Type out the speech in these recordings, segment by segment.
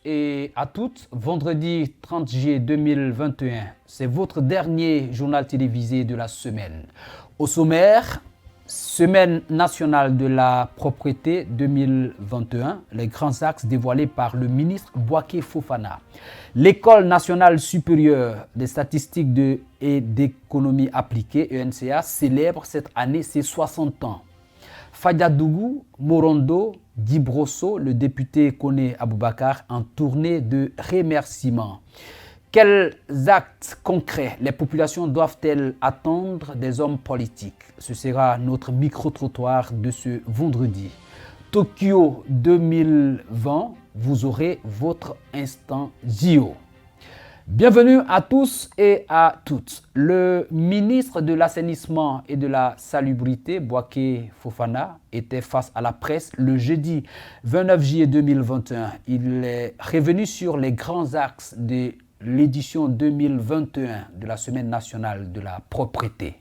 et à toutes. Vendredi 30 juillet 2021, c'est votre dernier journal télévisé de la semaine. Au sommaire, Semaine nationale de la propriété 2021, les grands axes dévoilés par le ministre Bouaké Fofana. L'École nationale supérieure des statistiques et d'économie appliquée, ENCA, célèbre cette année ses 60 ans. Fadiadougou, Morondo, Dibrosso, le député Koné Aboubakar en tournée de remerciements. Quels actes concrets les populations doivent-elles attendre des hommes politiques? Ce sera notre micro-trottoir de ce vendredi. Tokyo 2020, vous aurez votre instant JO. Bienvenue à tous et à toutes. Le ministre de l'Assainissement et de la Salubrité, Bouaké Fofana, était face à la presse le jeudi 29 juillet 2021. Il est revenu sur les grands axes de l'édition 2021 de la Semaine nationale de la propreté.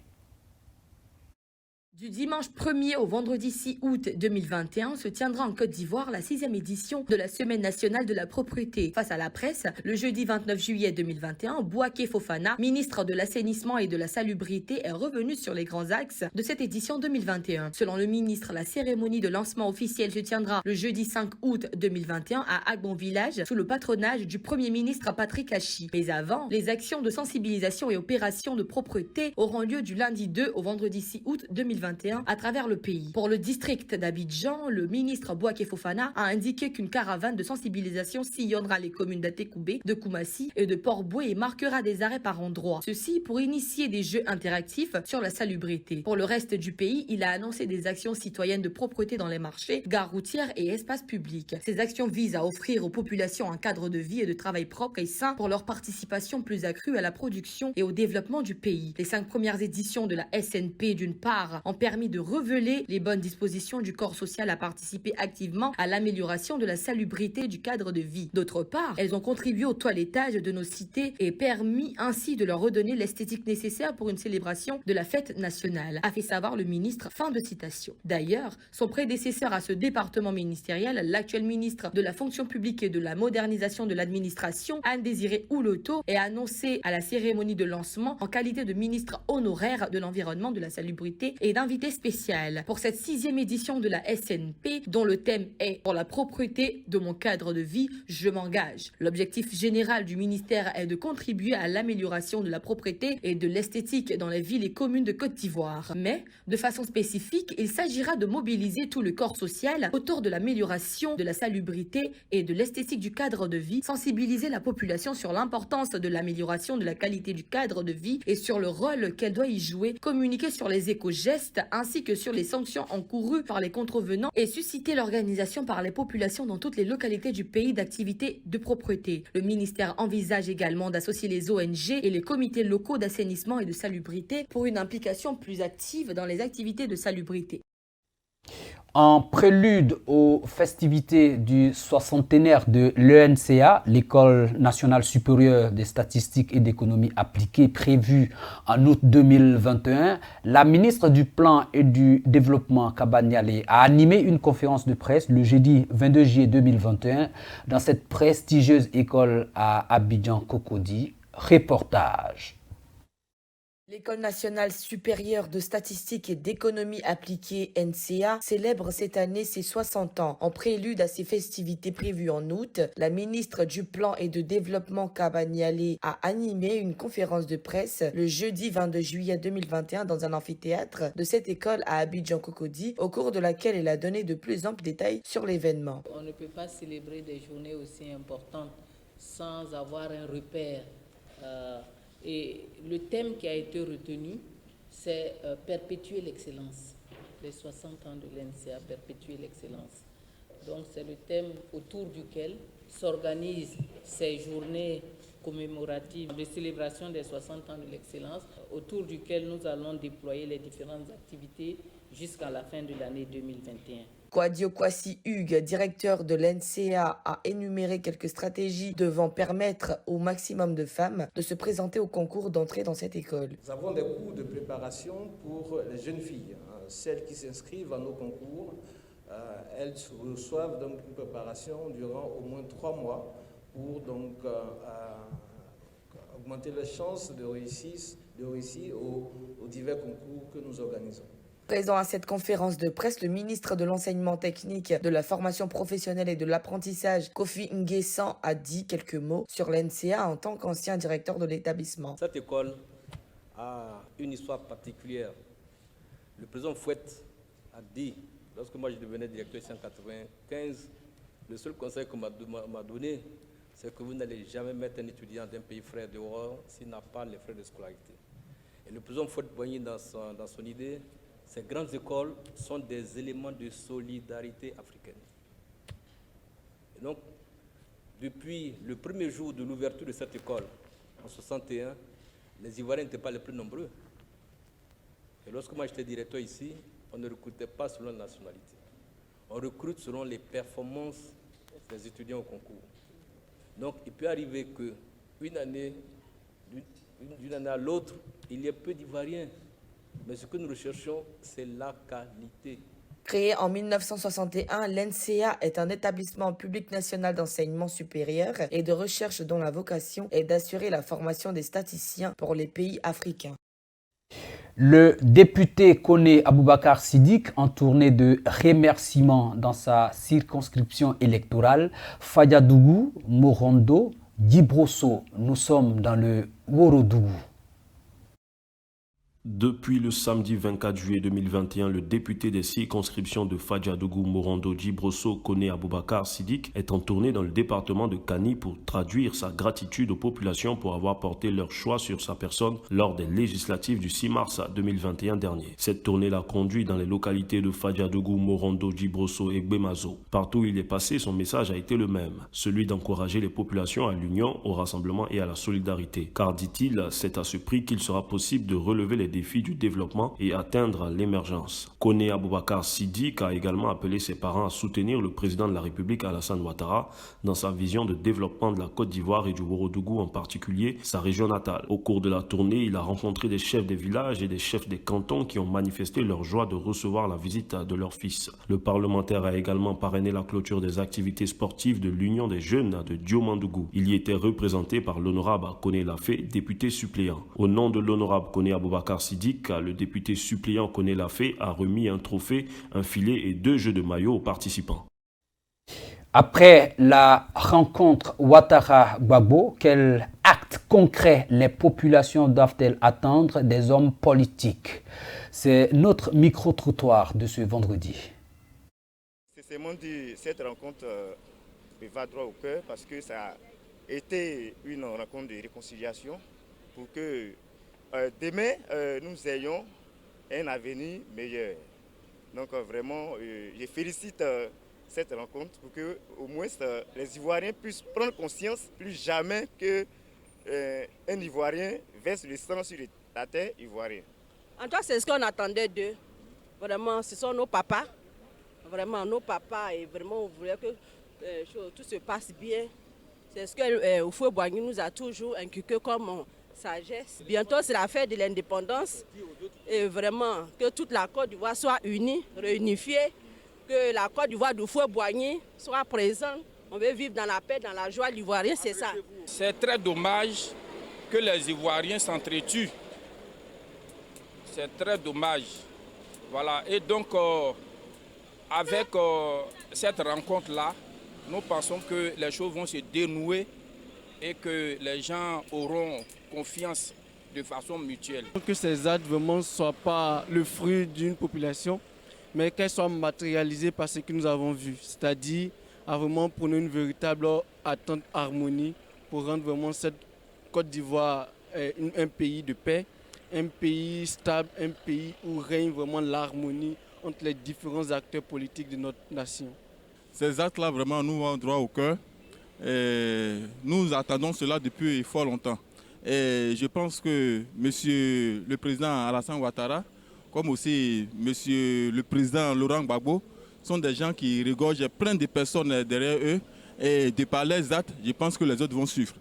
Du dimanche 1er au vendredi 6 août 2021 se tiendra en Côte d'Ivoire la 6e édition de la Semaine nationale de la propreté. Face à la presse, le jeudi 29 juillet 2021, Bouaké Fofana, ministre de l'Assainissement et de la Salubrité, est revenu sur les grands axes de cette édition 2021. Selon le ministre, la cérémonie de lancement officiel se tiendra le jeudi 5 août 2021 à Agbon Village sous le patronage du Premier ministre Patrick Hachi. Mais avant, les actions de sensibilisation et opérations de propreté auront lieu du lundi 2 au vendredi 6 août 2021 à travers le pays. Pour le district d'Abidjan, le ministre Bouaké Fofana a indiqué qu'une caravane de sensibilisation sillonnera les communes d'Atékoubé, de Koumassi et de Port-Boué et marquera des arrêts par endroits. Ceci pour initier des jeux interactifs sur la salubrité. Pour le reste du pays, il a annoncé des actions citoyennes de propreté dans les marchés, gares routières et espaces publics. Ces actions visent à offrir aux populations un cadre de vie et de travail propre et sain pour leur participation plus accrue à la production et au développement du pays. Les 5 premières éditions de la SNP, d'une part, ont permis de révéler les bonnes dispositions du corps social à participer activement à l'amélioration de la salubrité du cadre de vie. D'autre part, elles ont contribué au toilettage de nos cités et permis ainsi de leur redonner l'esthétique nécessaire pour une célébration de la fête nationale, a fait savoir le ministre. Fin de citation. D'ailleurs, son prédécesseur à ce département ministériel, l'actuel ministre de la fonction publique et de la modernisation de l'administration, Anne-Désirée Ouloto, est annoncé à la cérémonie de lancement en qualité de ministre honoraire de l'environnement, de la salubrité et d'invité spécial pour cette 6e édition de la SNP dont le thème est « Pour la propreté de mon cadre de vie, je m'engage ». L'objectif général du ministère est de contribuer à l'amélioration de la propreté et de l'esthétique dans les villes et communes de Côte d'Ivoire. Mais, de façon spécifique, il s'agira de mobiliser tout le corps social autour de l'amélioration de la salubrité et de l'esthétique du cadre de vie, sensibiliser la population sur l'importance de l'amélioration de la qualité du cadre de vie et sur le rôle qu'elle doit y jouer, communiquer sur les éco-gestes ainsi que sur les sanctions encourues par les contrevenants et susciter l'organisation par les populations dans toutes les localités du pays d'activités de propreté. Le ministère envisage également d'associer les ONG et les comités locaux d'assainissement et de salubrité pour une implication plus active dans les activités de salubrité. En prélude aux festivités du 60e de l'ENCA, l'École nationale supérieure des statistiques et d'économie appliquée, prévue en août 2021, la ministre du Plan et du Développement, Kaba Nialé, a animé une conférence de presse le jeudi 22 juillet 2021 dans cette prestigieuse école à Abidjan-Cocody. Reportage. L'École nationale supérieure de statistiques et d'économie appliquée NCA célèbre cette année ses 60 ans. En prélude à ses festivités prévues en août, la ministre du Plan et de Développement Kaba Nialé a animé une conférence de presse le jeudi 22 juillet 2021 dans un amphithéâtre de cette école à Abidjan-Cocody, au cours de laquelle elle a donné de plus amples détails sur l'événement. On ne peut pas célébrer des journées aussi importantes sans avoir un repère. Et le thème qui a été retenu, c'est perpétuer l'excellence. Les 60 ans de l'NCA, perpétuer l'excellence. Donc c'est le thème autour duquel s'organisent ces journées commémoratives de célébration des 60 ans de l'excellence, autour duquel nous allons déployer les différentes activités jusqu'à la fin de l'année 2021. Kwadio Kwasi Hugues, directeur de l'NCA, a énuméré quelques stratégies devant permettre au maximum de femmes de se présenter au concours d'entrée dans cette école. Nous avons des cours de préparation pour les jeunes filles, celles qui s'inscrivent à nos concours. Elles reçoivent donc une préparation durant au moins 3 mois pour donc augmenter les chances de réussir aux divers concours que nous organisons. Présent à cette conférence de presse, le ministre de l'Enseignement technique, de la formation professionnelle et de l'apprentissage, Kofi Nguessan, a dit quelques mots sur l'NCA en tant qu'ancien directeur de l'établissement. Cette école a une histoire particulière. Le président Fouette a dit, lorsque moi je devenais directeur ici en 1995, le seul conseil qu'on m'a donné, c'est que vous n'allez jamais mettre un étudiant d'un pays frère dehors s'il n'a pas les frais de scolarité. Et le président Fouette-Boigny, dans son idée, ces grandes écoles sont des éléments de solidarité africaine. Et donc, depuis le premier jour de l'ouverture de cette école, en 1961, les Ivoiriens n'étaient pas les plus nombreux. Et lorsque moi j'étais directeur ici, on ne recrutait pas selon la nationalité. On recrute selon les performances des étudiants au concours. Donc, il peut arriver qu'une année, d'une année à l'autre, il y ait peu d'Ivoiriens. Mais ce que nous recherchons, c'est la qualité. Créé en 1961, l'NCA est un établissement public national d'enseignement supérieur et de recherche dont la vocation est d'assurer la formation des statisticiens pour les pays africains. Le député Koné Aboubakar Siddiq, en tournée de remerciements dans sa circonscription électorale, Fadiadougou, Morondo, Djibrosso. Nous sommes dans le Worodougou. Depuis le samedi 24 juillet 2021, le député des circonscriptions de Fadiadougou, Morondo, Djibrosso, Koné Aboubakar Siddiq est en tournée dans le département de Kani pour traduire sa gratitude aux populations pour avoir porté leur choix sur sa personne lors des législatives du 6 mars 2021 dernier. Cette tournée l'a conduit dans les localités de Fadiadougou, Morondo, Djibrosso et Gbemazo. Partout où il est passé, son message a été le même, celui d'encourager les populations à l'union, au rassemblement et à la solidarité. Car, dit-il, c'est à ce prix qu'il sera possible de relever les défis du développement et atteindre l'émergence. Koné Aboubakar Siddiq a également appelé ses parents à soutenir le président de la République Alassane Ouattara dans sa vision de développement de la Côte d'Ivoire et du Worodougou, en particulier sa région natale. Au cours de la tournée, il a rencontré des chefs des villages et des chefs des cantons qui ont manifesté leur joie de recevoir la visite de leur fils. Le parlementaire a également parrainé la clôture des activités sportives de l'Union des jeunes de Diomandougou. Il y était représenté par l'honorable Koné Lafé, député suppléant. Au nom de l'honorable Koné Aboubakar Siddiq, le député suppléant Koné Lafé a remis un trophée, un filet et 2 jeux de maillot aux participants. Après la rencontre Ouattara-Gbagbo, quel acte concret les populations doivent-elles attendre des hommes politiques? C'est notre micro-trottoir de ce vendredi. Sincèrement dit, cette rencontre me va droit au cœur parce que ça a été une rencontre de réconciliation pour que demain nous ayons un avenir meilleur. Donc vraiment, je félicite cette rencontre pour que au moins les Ivoiriens puissent prendre conscience plus jamais qu'un Ivoirien verse le sang sur la terre ivoirienne. En tout cas, c'est ce qu'on attendait d'eux. Vraiment, ce sont nos papas. Vraiment, nos papas. Et vraiment, on voulait que tout se passe bien. C'est ce que Houphouët-Boigny nous a toujours inculqué comme sagesse. Bientôt, c'est la fête de l'indépendance. Et vraiment, que toute la Côte d'Ivoire soit unie, réunifiée. Que la Côte d'Ivoire d'Houphouët-Boigny soit présente. On veut vivre dans la paix, dans la joie. L'Ivoirien, c'est ça. C'est très dommage que les Ivoiriens s'entretuent. C'est très dommage. Voilà. Et donc, avec cette rencontre-là, nous pensons que les choses vont se dénouer et que les gens auront confiance de façon mutuelle. Que ces actes vraiment ne soient pas le fruit d'une population, mais qu'elles soient matérialisées par ce que nous avons vu. C'est-à-dire à vraiment prôner une véritable attente harmonie pour rendre vraiment cette Côte d'Ivoire un pays de paix, un pays stable, un pays où règne vraiment l'harmonie entre les différents acteurs politiques de notre nation. Ces actes-là vraiment nous vont droit au cœur. Et nous attendons cela depuis fort longtemps. Et je pense que Monsieur le Président Alassane Ouattara, comme aussi Monsieur le Président Laurent Gbagbo, sont des gens qui regorgent plein de personnes derrière eux. Et de par les actes, je pense que les autres vont suivre.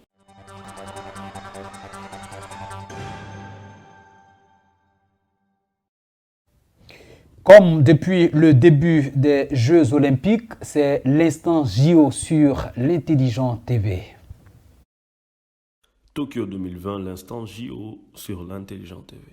Comme depuis le début des Jeux Olympiques, c'est l'instant JO sur l'Intelligent TV. Tokyo 2020, l'instant JO sur l'Intelligent TV.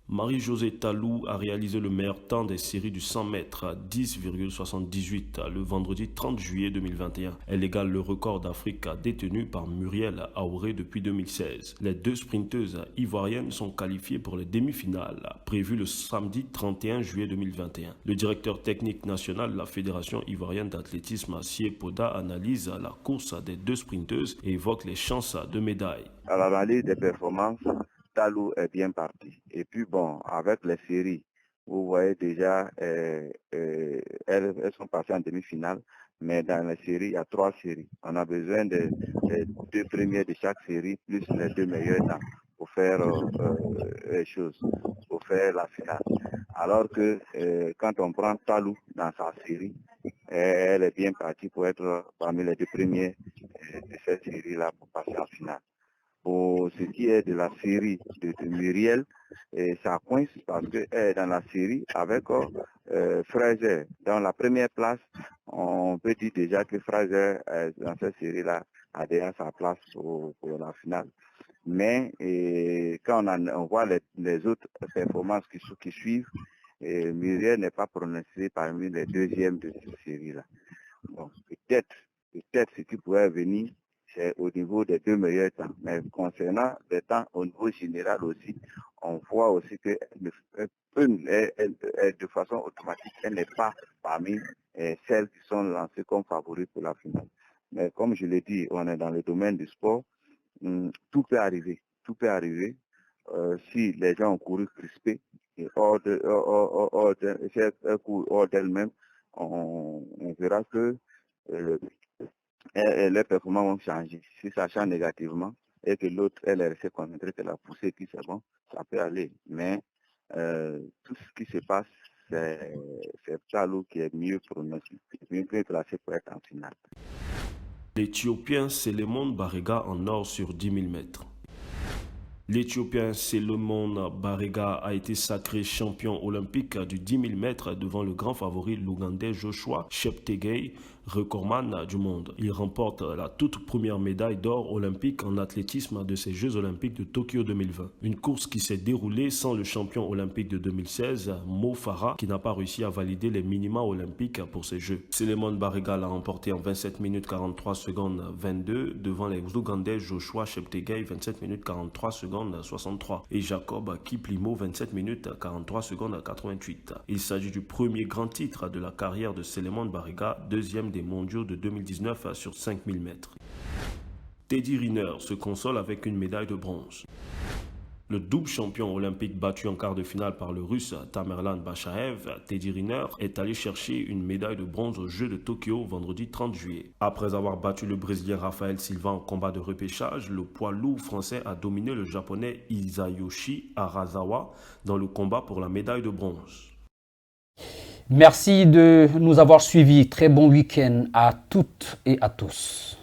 Marie-Josée Talou a réalisé le meilleur temps des séries du 100 mètres à 10,78 le vendredi 30 juillet 2021. Elle égale le record d'Afrique détenu par Muriel Aouré depuis 2016. Les deux sprinteuses ivoiriennes sont qualifiées pour les demi-finales, prévues le samedi 31 juillet 2021. Le directeur technique national de la Fédération ivoirienne d'athlétisme, Assié Poda, analyse la course des deux sprinteuses et évoque les chances de médaille. À l'analyse des performances, Talou est bien parti. Et puis bon, avec les séries, vous voyez déjà, elles sont passées en demi-finale, mais dans les séries, il y a 3 séries. On a besoin des 2 premiers de chaque série, plus les 2 meilleurs temps pour faire les choses, pour faire la finale. Alors que quand on prend Talou dans sa série, elle est bien partie pour être parmi les 2 premiers de cette série-là pour passer en finale. Pour ce qui est de la série de Muriel, ça coince parce qu'elle est dans la série avec Fraser. Dans la première place, on peut dire déjà que Fraser, dans cette série-là, a déjà sa place pour la finale. Mais quand on voit les autres performances qui suivent, Muriel n'est pas prononcée parmi les deuxièmes de cette série-là. Donc peut-être ce qui pourrait venir, c'est au niveau des 2 meilleurs temps. Mais concernant les temps au niveau général aussi, on voit aussi que de façon automatique, elle n'est pas parmi celles qui sont lancées comme favoris pour la finale. Mais comme je l'ai dit, on est dans le domaine du sport, tout peut arriver. Tout peut arriver. Si les gens ont couru crispés, et hors d'elles-mêmes, on verra que les performances vont changer. Si ça change négativement et que l'autre, elle est restée concentrée, qu'elle a poussé, puis c'est bon, ça peut aller. Mais tout ce qui se passe, c'est Talou qui est mieux placé pour être en finale. L'Éthiopien Selemon Barega en or sur 10 000 mètres. L'Éthiopien Selemon Barega a été sacré champion olympique du 10 000 mètres devant le grand favori l'Ougandais Joshua Cheptegei, recordman du monde. Il remporte la toute première médaille d'or olympique en athlétisme de ces Jeux olympiques de Tokyo 2020. Une course qui s'est déroulée sans le champion olympique de 2016, Mo Farah, qui n'a pas réussi à valider les minima olympiques pour ces Jeux. Selemon Barega l'a remporté en 27 minutes 43 secondes 22 devant les Ougandais Joshua Cheptegei 27 minutes 43 secondes 63 et Jacob Kiplimo 27 minutes 43 secondes 88. Il s'agit du premier grand titre de la carrière de Selemon Barega, deuxième des mondiaux de 2019 sur 5000 mètres. Teddy Riner se console avec une médaille de bronze. Le double champion olympique battu en quart de finale par le russe Tamerlan Bashaev, Teddy Riner est allé chercher une médaille de bronze aux Jeux de Tokyo vendredi 30 juillet. Après avoir battu le Brésilien Rafael Silva en combat de repêchage, le poids lourd français a dominé le Japonais Isayoshi Arasawa dans le combat pour la médaille de bronze. Merci de nous avoir suivis. Très bon week-end à toutes et à tous.